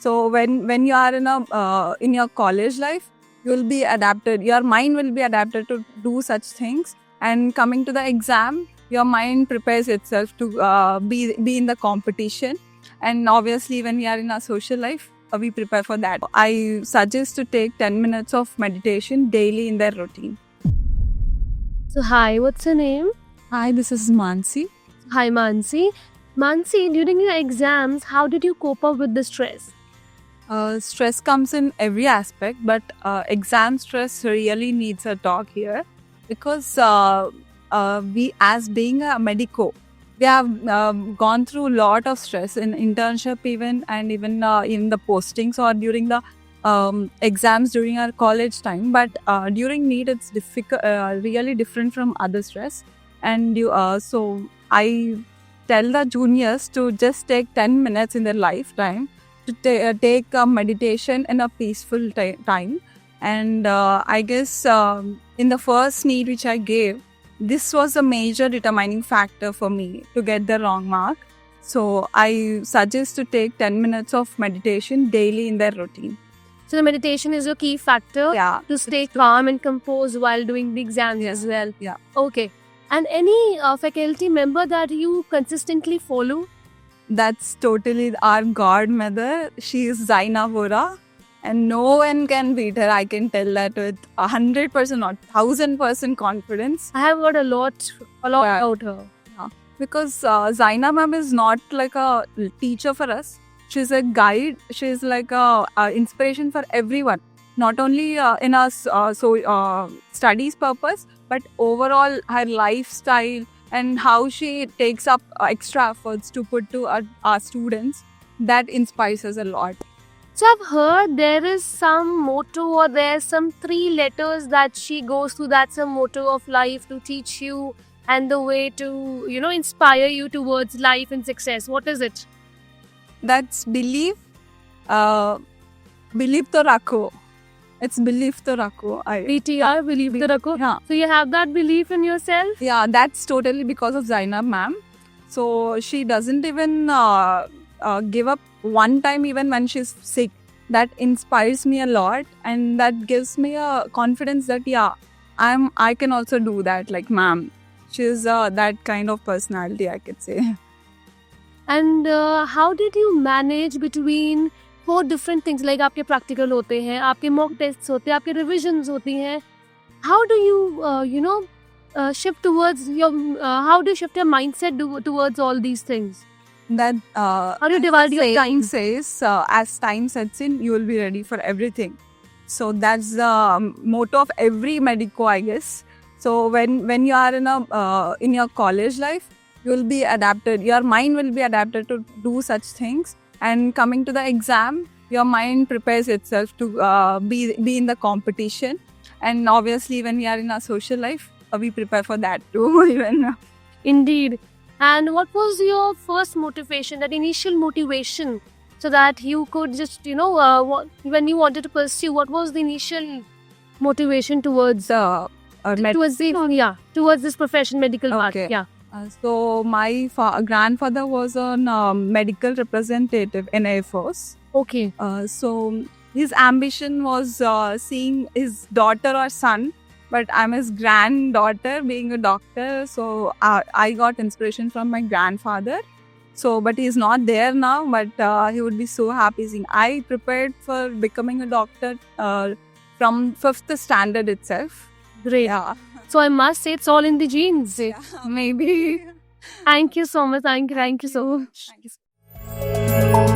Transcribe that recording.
So when you are in your college life, you will be adapted. Your mind will be adapted to do such things. And coming to the exam, your mind prepares itself to be in the competition. And obviously, when we are in our social life, we prepare for that. I suggest to take 10 minutes of meditation daily in their routine. So, hi, what's your name? Hi, this is Mansi. Hi, Mansi. Mansi, during your exams, how did you cope up with the stress? Stress comes in every aspect, but exam stress really needs a talk here because we, as being a medico, we have gone through a lot of stress in internship even, and even in the postings or during the exams during our college time. But during NEET, it's difficult, really different from other stress. And so I tell the juniors to just take 10 minutes in their lifetime to take a meditation in a peaceful time. And I guess in the first NEET which I gave, this was a major determining factor for me to get the wrong mark. So I suggest to take 10 minutes of meditation daily in their routine. So, the meditation is your key factor to stay calm and composed while doing the exams as well. Yeah. Okay. And any faculty member that you consistently follow? That's totally our godmother. She is Zaina Vora, and no one can beat her. I can tell that with 100% or 1000% confidence. I have heard a lot about her. Because Zaina ma'am is not like a teacher for us. She's a guide. She's like a inspiration for everyone. Not only in our studies purpose, but overall her lifestyle and how she takes up extra efforts to put to our students, that inspires us a lot. So, I've heard there is some motto or there's some 3 letters that she goes through. That's a motto of life to teach you and the way to, inspire you towards life and success. What is it? That's belief. Belief to rakho. It's belief to rakho. BTR, belief to rakho. Yeah. So you have that belief in yourself? Yeah, that's totally because of Zainab ma'am. So she doesn't even give up one time even when she's sick. That inspires me a lot, and that gives me a confidence that I can also do that like ma'am. She's that kind of personality, I could say. And how did you manage between 4 different things, like आपके practical होते हैं, आपके mock tests होते हैं, आपके revisions होती हैं? How do you shift towards your how do you shift your mindset towards all these things? That How do you divide your time? Says as time sets in, you will be ready for everything. So that's the motto of every medico, I guess. So when you are in your college life, you will be adapted. Your mind will be adapted to do such things. And coming to the exam, your mind prepares itself to be in the competition. And obviously, when we are in our social life, we prepare for that too. Even. Indeed. And what was your first motivation, that initial motivation, so that you could just, when you wanted to pursue, what was the initial motivation towards towards this profession, medical part? Okay. Yeah. So my grandfather was a medical representative in Air Force. Okay. So his ambition was seeing his daughter or son, but I'm his granddaughter being a doctor. So I got inspiration from my grandfather. So, but he's not there now, but he would be so happy seeing. I prepared for becoming a doctor from 5th standard itself. Great. Yeah. So I must say it's all in the genes. Yeah, maybe. Thank you so much. Thank you so much. Thank you.